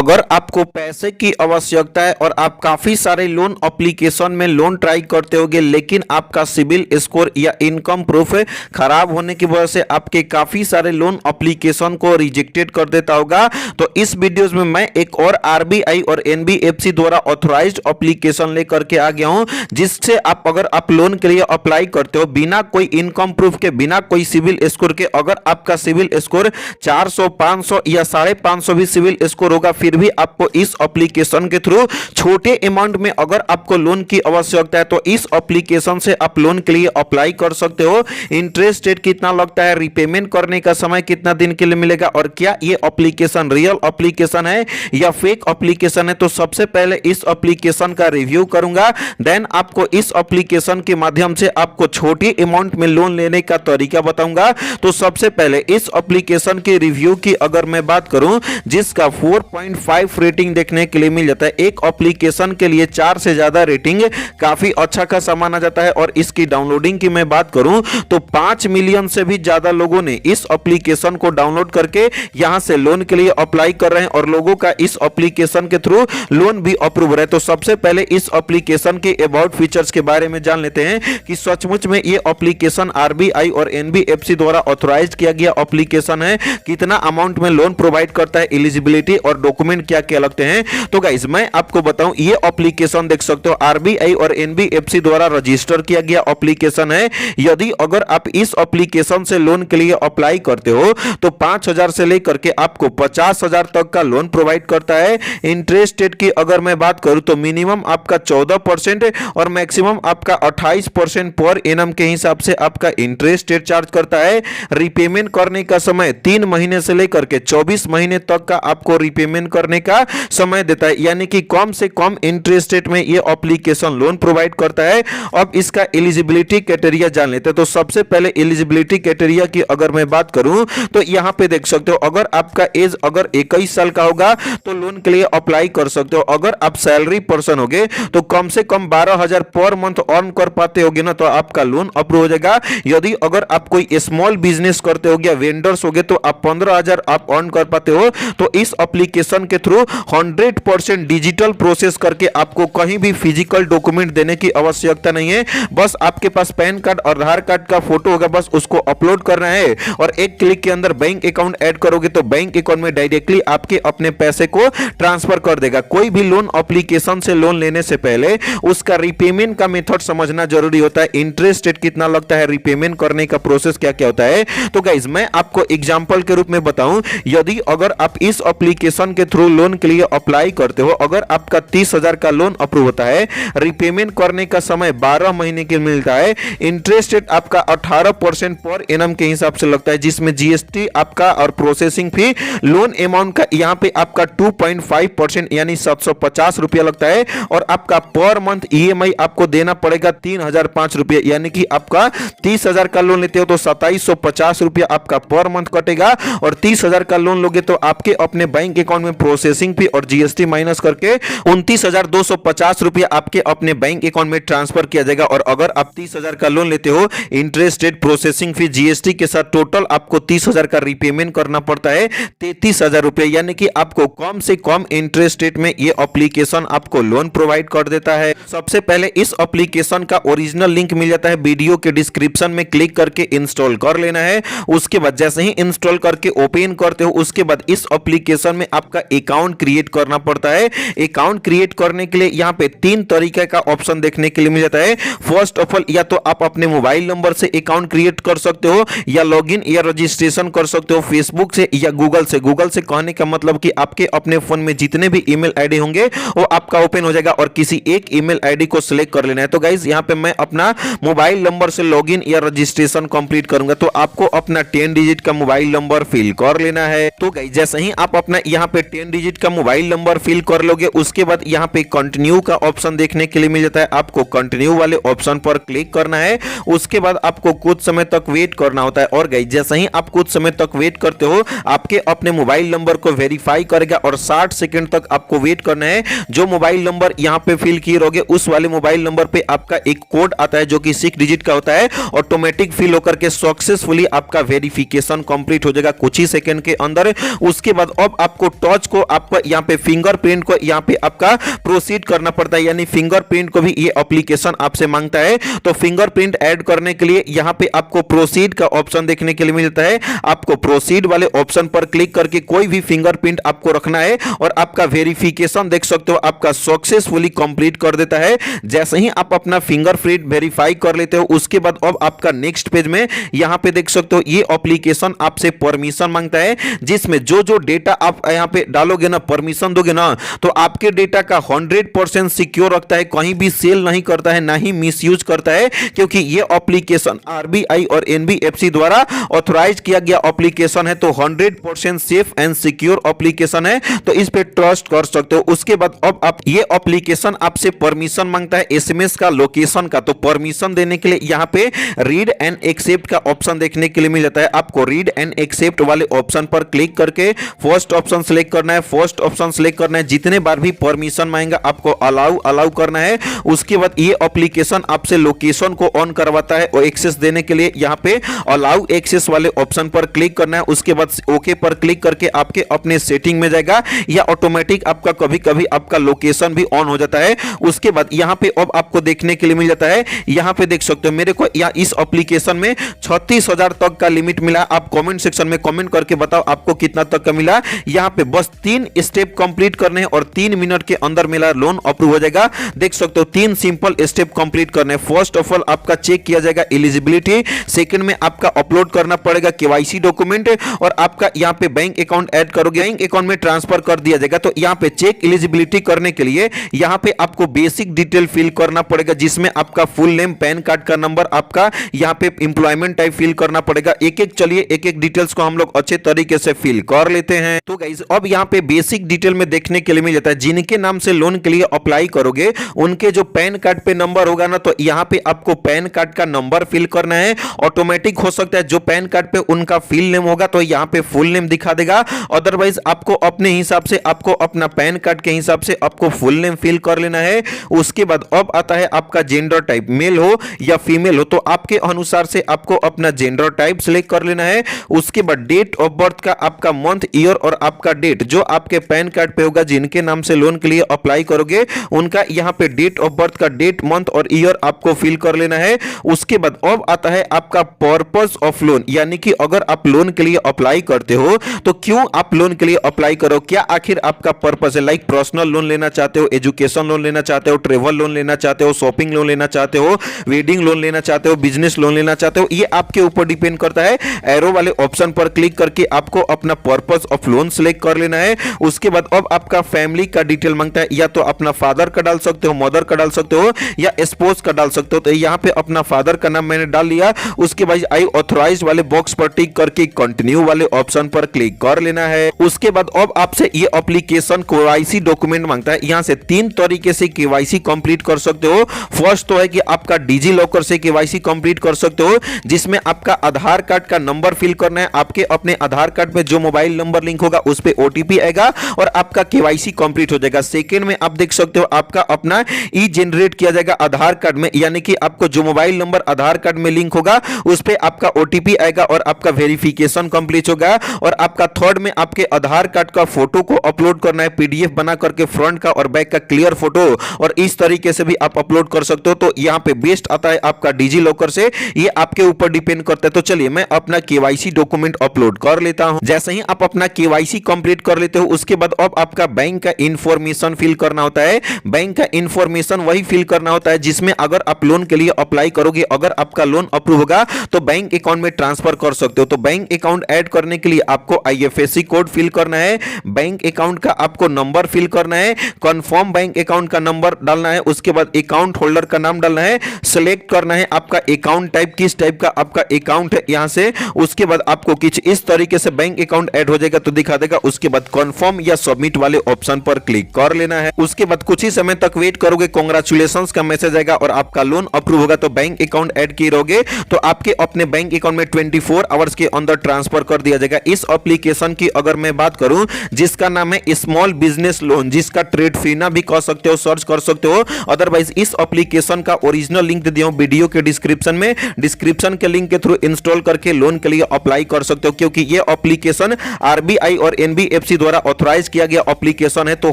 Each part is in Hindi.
अगर आपको पैसे की आवश्यकता है और आप काफी सारे लोन एप्लीकेशन में लोन ट्राई करते होगे, लेकिन आपका सिबिल स्कोर या इनकम प्रूफ खराब होने की वजह से आपके काफी सारे लोन एप्लीकेशन को रिजेक्टेड कर देता होगा, तो इस वीडियोस में मैं एक और आरबीआई और एनबीएफसी द्वारा ऑथराइज्ड एप्लीकेशन लेकर के आ गया हूं, जिससे अगर आप लोन के लिए अप्लाई करते हो बिना कोई इनकम प्रूफ के, बिना कोई सिविल स्कोर के, अगर आपका सिविल स्कोर 400, 500 या 550 भी सिविल स्कोर होगा, फिर भी आपको इस एप्लीकेशन के थ्रू छोटे अमाउंट में अगर आपको लोन की आवश्यकता है तो इस एप्लीकेशन से आप लोन के लिए अप्लाई कर सकते हो। इंटरेस्ट रेट कितना लगता है, रिपेमेंट करने का समय कितना दिन के लिए मिलेगा, और क्या ये एप्लीकेशन रियल एप्लीकेशन है या फेक एप्लीकेशन है, तो सबसे पहले इस एप्लीकेशन का रिव्यू करूंगा। देन आपको इस एप्लीकेशन के माध्यम से आपको छोटी अमाउंट में लोन लेने का तरीका बताऊंगा। तो सबसे पहले इस एप्लीकेशन के रिव्यू की अगर मैं बात करूं, जिसका 4.5 रेटिंग देखने के लिए मिल जाता है। एक एप्लीकेशन के लिए 4 से ज्यादा रेटिंग काफी अच्छा खासा माना जाता है। और इसकी डाउनलोडिंग की मैं बात करूं तो 5 मिलियन से भी ज्यादा लोगों ने इस एप्लीकेशन को डाउनलोड करके यहां से लोन के लिए अप्लाई कर रहे हैं, और लोगों का इस एप्लीकेशन के थ्रू लोन भी अप्रूव हो रहा है। तो सबसे पहले इस एप्लीकेशन के अबाउट फीचर्स के बारे में जान लेते हैं कि सचमुच में ये एप्लीकेशन आरबीआई और एनबीएफसी द्वारा ऑथराइज्ड किया गया एप्लीकेशन है, कितना अमाउंट में लोन प्रोवाइड करता है, एलिजिबिलिटी और डॉक्यूमेंट क्या क्या लगते हैं। तो गाइस मैं आपको बताऊं, ये एप्लीकेशन देख सकते हो आरबीआई और एनबीएफसी द्वारा रजिस्टर किया गया एप्लीकेशन है। यदि अगर आप इस एप्लीकेशन से लोन के लिए अप्लाई करते हो तो 5,000 से लेकर के आपको 50,000 तक का लोन प्रोवाइड करता है। इंटरेस्ट रेट की अगर मैं बात करूं तो मिनिमम आपका 14% और मैक्सिमम आपका 28% पर एनम के हिसाब से आपका इंटरेस्ट रेट चार्ज करता है। रिपेमेंट करने का समय 3 महीने से लेकर के 24 महीने तक का आपको रिपेमेंट करने का समय देता है, यानी कि कम से कम इंटरेस्ट रेट में ये एप्लीकेशन लोन प्रोवाइड करता है। अब इसका एलिजिबिलिटी क्राइटेरिया जान लेते हैं। तो सबसे पहले एलिजिबिलिटी क्राइटेरिया की अगर मैं बात करूं तो यहां पे देख सकते हो, अगर आपका एज अगर 21 साल का होगा तो लोन के लिए अप्लाई कर सकते हो। अगर आप सैलरी पर्सन होगे तो कम से कम 12,000 पर मंथ अर्न कर पाते होगे ना, तो आपका लोन अप्रूव हो जाएगा। यदि अगर आप कोई स्मॉल बिजनेस करते हो या वेंडर्स होगे तो आप 15,000 आप अर्न कर पाते हो, तो इस एप्लीकेशन के थ्रू 100% डिजिटल प्रोसेस करके आपको कहीं भी फिजिकल डॉक्यूमेंट देने की आवश्यकता नहीं है। बस आपके पास पैन कार्ड और आधार कार्ड का फोटो होगा, बस उसको अपलोड करना है और एक क्लिक के अंदर बैंक अकाउंट ऐड करोगे तो बैंक अकाउंट में डायरेक्टली आपके अपने पैसे को ट्रांसफर कर देगा। कोई भी लोन एप्लीकेशन से लोन लेने से पहले उसका रिपेमेंट का मेथड समझना जरूरी होता है। इंटरेस्ट रेट कितना लगता है, रिपेमेंट करने का प्रोसेस क्या क्या होता है। तो गाइस मैं आपको एग्जांपल के रूप में बताऊं, यदि अगर आप इस एप्लीकेशन के थ्रू लोन के लिए अप्लाई करते हो, अगर आपका 30,000 का लोन अप्रूव होता है, रिपेमेंट करने का समय 12 महीने के मिलता है, इंटरेस्ट रेट आपका 18% पर एनम के हिसाब से लगता है, जिसमें जीएसटी आपका और प्रोसेसिंग फी लोन अमाउंट का यहां पे आपका 2.5% यानी 750 रुपया लगता है, और आपका पर मंथ ईएमआई आपको देना पड़ेगा 3,005 रुपये, यानी कि आपका 30,000 का लोन लेते हो तो 2,750 रुपया आपका पर मंथ कटेगा, और 30,000 का लोन लोगे तो आपके अपने बैंक अकाउंट में प्रोसेसिंग फी और जीएसटी माइनस करके 29,250 रुपया आपके अपने बैंक अकाउंट में ट्रांसफर किया जाएगा। और अगर आप 30,000 का लोन लेते हो, interest rate, processing fee, GST के साथ टोटल आपको 30,000 का रिपेमेंट करना पड़ता है 33,000 रुपये, यानी कि आपको कम से कम इंटरेस्ट रेट में ये एप्लीकेशन आपको लोन प्रोवाइड कर देता है। सबसे पहले इस एप्लीकेशन का ओरिजिनल लिंक मिल जाता है वीडियो के डिस्क्रिप्शन में, क्लिक करके इंस्टॉल कर लेना है। उसके बाद जैसे ही इंस्टॉल करके ओपन करते हो, उसके बाद इस एप्लीकेशन में आपका अकाउंट क्रिएट करना पड़ता है। अकाउंट क्रिएट करने के लिए यहाँ पे 3 तरीके का ऑप्शन देखने के लिए मिल जाता है। फर्स्ट ऑफ ऑल, या तो आप अपने मोबाइल नंबर से अकाउंट क्रिएट कर सकते हो, या लॉगिन या रजिस्ट्रेशन कर सकते हो फेसबुक से या गूगल से। गूगल से कहने का मतलब कि आपके अपने फोन में जितने भी ईमेल आईडी होंगे वो आपका ओपन हो जाएगा, और किसी एक ईमेल आईडी को सिलेक्ट कर लेना है। तो गाइस यहाँ पे मैं अपना मोबाइल नंबर से लॉगिन या रजिस्ट्रेशन कंप्लीट करूंगा, तो आपको अपना 10 डिजिट का मोबाइल नंबर फिल कर लेना है। तो गाइस जैसे ही आप अपना यहाँ पे 10 डिजिट का मोबाइल नंबर फिल कर लोगे, उसके बाद यहाँ पे कंटिन्यू का ऑप्शन देखने के लिए मिल जाता है। आपको कंटिन्यू वाले ऑप्शन पर क्लिक करना है। उसके बाद आपको कुछ समय तक वेट करना होता है, और गाइस जैसे ही आप कुछ समय तक वेट करते हो, आपके अपने मोबाइल नंबर को वेरीफाई करेगा, और 60 सेकंड तक आपको वेट करना है। जो मोबाइल नंबर यहाँ पे फिल किए रहोगे, उस वाले मोबाइल नंबर पे आपका एक कोड आता है जो कि 6 डिजिट का होता है। ऑटोमेटिक फिल होकर के सक्सेसफुली आपका वेरिफिकेशन कंप्लीट हो जाएगा कुछ ही सेकंड के अंदर। उसके बाद अब आपको टच उसको आपको यहाँ पे फिंगरप्रिंट को यहाँ पे आपका प्रोसीड करना पड़ता है, यानी फिंगरप्रिंट को भी ये एप्लीकेशन आपसे मांगता है। तो फिंगरप्रिंट ऐड करने के लिए यहाँ पे आपको प्रोसीड का ऑप्शन देखने के लिए मिलता है। आपको प्रोसीड वाले ऑप्शन पर क्लिक करके कोई भी फिंगरप्रिंट आपको रखना है और आपका वेरिफिकेशन देख सकते हो आपका सक्सेसफुली कंप्लीट कर देता है। जैसे ही आप अपना फिंगरप्रिंट वेरीफाई कर लेते हो उसके बाद अब आपका नेक्स्ट पेज में यहां पे देख सकते हो ये एप्लीकेशन आपसे परमिशन मांगता है, जिसमें जो जो डेटा आप यहां पे डालोगे ना, परमिशन दोगे ना, तो आपके डेटा का 100% सिक्योर रखता है, कहीं भी सेल नहीं करता है, ना ही मिसयूज करता है, क्योंकि ये एप्लीकेशन आरबीआई और एनबीएफसी द्वारा ऑथराइज किया गया एप्लीकेशन है। तो 100% सेफ एंड सिक्योर एप्लीकेशन है, तो इस पे ट्रस्ट कर सकते हो। उसके बाद अब आप ये एप्लीकेशन आपसे परमिशन मांगता है एसएमएस का, लोकेशन का। तो परमिशन देने के लिए यहां पे रीड एंड एक्सेप्ट का ऑप्शन देखने के लिए मिल जाता है। आपको रीड एंड एक्सेप्ट वाले ऑप्शन पर क्लिक करके फर्स्ट ऑप्शन सेलेक्ट करना है। फर्स्ट ऑप्शन सेलेक्ट करना है, जितने बार भी परमिशन मांगेगा आपको अलाउ करना है। उसके बाद ये एप्लीकेशन आपसे लोकेशन को ऑन करवाता है और एक्सेस देने के लिए यहां पे अलाउ एक्सेस वाले ऑप्शन पर क्लिक करना है। उसके बाद ओके पर क्लिक करके आपके अपने सेटिंग में जाएगा, या ऑटोमेटिक आपका कभी कभी आपका लोकेशन भी ऑन हो जाता है। उसके बाद यहां पे अब आपको देखने के लिए मिल जाता है, यहां पे देख सकते हो मेरे को या इस एप्लीकेशन में 36,000 तक का लिमिट मिला। आप कमेंट सेक्शन में कमेंट करके बताओ आपको कितना तक का मिला। यहां पे बस 3 स्टेप कंप्लीट करने हैं और 3 मिनट के अंदर मेरा लोन अप्रूव हो जाएगा। देख सकते हो 3 सिंपल स्टेप कंप्लीट करने हैं। फर्स्ट ऑफ ऑल आपका चेक किया जाएगा एलिजिबिलिटी, सेकंड में आपका अपलोड करना पड़ेगा केवाईसी डॉक्यूमेंट, और आपका यहां पे बैंक अकाउंट ऐड करोगे, बैंक अकाउंट में ट्रांसफर कर दिया जाएगा। तो यहां पे चेक एलिजिबिलिटी करने के लिए यहां पे आपको बेसिक डिटेल फिल करना पड़ेगा, जिसमें आपका फुल नेम, पैन कार्ड का नंबर, आपका यहां पे एम्प्लॉयमेंट टाइप फिल करना पड़ेगा। एक एक चलिए एक एक डिटेल्स को हम लोग अच्छे तरीके से फिल कर लेते हैं। तो गाइस अब यहां पे बेसिक डिटेल में देखने के लिए मिल जाता है, जिनके नाम से लोन के लिए अप्लाई करोगे उनके जो पैन कार्ड पे नंबर होगा ना, तो यहां पे आपको पैन कार्ड का नंबर फिल करना है। ऑटोमेटिक हो सकता है जो पैन कार्ड पे उनका फुल नेम होगा तो यहां पे फुल नेम दिखा देगा, अदरवाइज आपको अपने हिसाब से आपको अपना पैन कार्ड के हिसाब से आपको फुल नेम फिल कर लेना है। उसके बाद अब आता है आपका जेंडर टाइप, मेल हो या फीमेल हो, तो आपके अनुसार से आपको अपना जेंडर टाइप सिलेक्ट कर लेना है। उसके बाद डेट ऑफ बर्थ का आपका मंथ, ईयर और आपका डेट जो आपके पैन कार्ड पे होगा, जिनके नाम से लोन के लिए अप्लाई करोगे उनका यहां पे डेट ऑफ बर्थ का डेट, मंथ और ईयर आपको फिल कर लेना है। उसके बाद अब आता है आपका पर्पस ऑफ लोन, यानी कि अगर आप लोन के लिए अप्लाई करते हो तो क्यों आप लोन के लिए अप्लाई करो, क्या आखिर आपका पर्पस है। लाइक पर्सनल लोन लेना चाहते हो, एजुकेशन लोन लेना चाहते हो, ट्रेवल लोन लेना चाहते हो, शॉपिंग लोन लेना चाहते हो, वेडिंग लोन लेना चाहते हो, बिजनेस लोन लेना चाहते हो, ये आपके ऊपर डिपेंड करता है। एरो वाले ऑप्शन पर क्लिक करके आपको अपना पर्पस ऑफ लोन सिलेक्ट कर लेना है। उसके बाद अब आपका फैमिली का डिटेल मांगता है, या तो अपना फादर का डाल सकते हो, मदर का डाल सकते हो, या स्पोज का डाल सकते हो। तो यहाँ पे अपना फादर का नाम मैंने डाल लिया। उसके बाद आई ऑथराइज वाले बॉक्स पर टिक करके कंटिन्यू वाले ऑप्शन पर क्लिक कर लेना है। उसके बाद अब आपसे ये एप्लीकेशन केवाईसी डॉक्यूमेंट मांगता है। यहां से 3 तरीके से केवाईसी कंप्लीट कर सकते हो। फर्स्ट तो है कि आपका डिजी लॉकर से केवाईसी कंप्लीट कर सकते हो, जिसमें आपका आधार कार्ड का नंबर फिल करना है। आपके अपने आधार कार्ड में जो मोबाइल नंबर लिंक होगा उस पे ओटीपी आएगा और आपका केवाईसी कंप्लीट हो जाएगा। सेकंड में आप देख सकते हो आपका अपना ई जनरेट किया जाएगा आधार कार्ड में, यानी कि आपको जो मोबाइल नंबर आधार कार्ड में लिंक होगा उस पे आपका ओटीपी आएगा और आपका वेरिफिकेशन कंप्लीट होगा। और आपका थर्ड में आपके आधार कार्ड का फोटो को अपलोड करना है, पीडीएफ बना करके फ्रंट का और बैक का क्लियर फोटो, और इस तरीके से भी आप अपलोड कर सकते हो। तो यहां पे बेस्ट आता है आपका डिजी लॉकर से, ये आपके ऊपर डिपेंड करता है। तो चलिए मैं अपना केवाईसी डॉक्यूमेंट अपलोड कर लेता हूं। जैसे ही आप अपना केवाईसी कंप्लीट कर लेते हो उसके बाद अब आपका बैंक का इंफॉर्मेशन फिल करना होता है। बैंक का इंफॉर्मेशन वही फिल करना होता है जिसमें अगर आप लोन के लिए अप्लाई करोगे, अगर आपका लोन अप्रूव होगा तो बैंक अकाउंट में ट्रांसफर कर सकते हो। तो बैंक अकाउंट ऐड करने के लिए आपको आईएफएससी कोड फिल करना है, बैंक अकाउंट का आपको नंबर फिल करना है, कंफर्म बैंक अकाउंट का नंबर डालना है, उसके बाद अकाउंट होल्डर का नाम डालना है, सिलेक्ट करना है आपका अकाउंट टाइप, किस टाइप का आपका अकाउंट है यहां से। उसके बाद आपको कुछ इस तरीके से बैंक अकाउंट ऐड हो जाएगा तो दिखा देगा। उसके बाद कंफर्म या सबमिट वाले ऑप्शन पर क्लिक कर लेना है। उसके बाद कुछ ही समय तक वेट करोगे, कांग्रेचुलेशंस का मैसेज आएगा और आपका लोन अप्रूव होगा। तो बैंक अकाउंट ऐड किए रहोगे तो आपके अपने बैंक अकाउंट में 24 आवर्स के अंदर ट्रांसफर कर दिया जाएगा। इस एप्लीकेशन की अगर मैं बात करूं जिसका नाम है स्मॉल बिजनेस लोन, जिसका ट्रेड फीना भी कह सकते हो, सर्च कर सकते हो। अदरवाइज इस एप्लीकेशन का ओरिजिनल लिंक दे दिया हूं वीडियो के डिस्क्रिप्शन में, डिस्क्रिप्शन के लिंक के थ्रू इंस्टॉल करके लोन के लिए अप्लाई कर सकते हो। क्योंकि ये एप्लीकेशन आरबीआई और एनबीएफसी एनबीएफसी द्वारा ऑथराइज किया गया एप्लीकेशन है, तो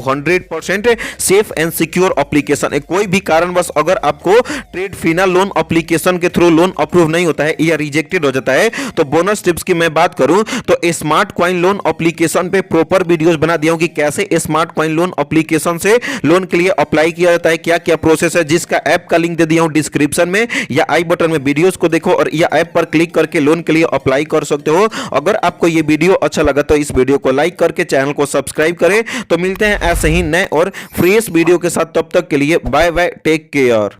100% सेफ एंड सिक्योर एप्लीकेशन है। कोई भी कारणवश अगर आपको ट्रेड फिनल लोन एप्लीकेशन के थ्रू लोन अप्रूव नहीं होता है या रिजेक्टेड हो जाता है, तो बोनस टिप्स की मैं बात करूं तो स्मार्ट कॉइन लोन एप्लीकेशन पे प्रॉपर वीडियोस बना दिया हूं कि कैसे स्मार्ट कॉइन लोन एप्लीकेशन से लोन के लिए अप्लाई किया जाता है, क्या क्या प्रोसेस है, जिसका ऐप का लिंक दे दिया हूं डिस्क्रिप्शन में या आई बटन में। वीडियोस को देखो और या ऐप पर क्लिक करके लोन के लिए अप्लाई कर सकते हो। अगर आपको ये वीडियो अच्छा लगा तो इस वीडियो को लाइक करके चैनल को सब्सक्राइब करें। तो मिलते हैं ऐसे ही नए और फ्रेश वीडियो के साथ, तब तक के लिए बाय बाय, टेक केयर।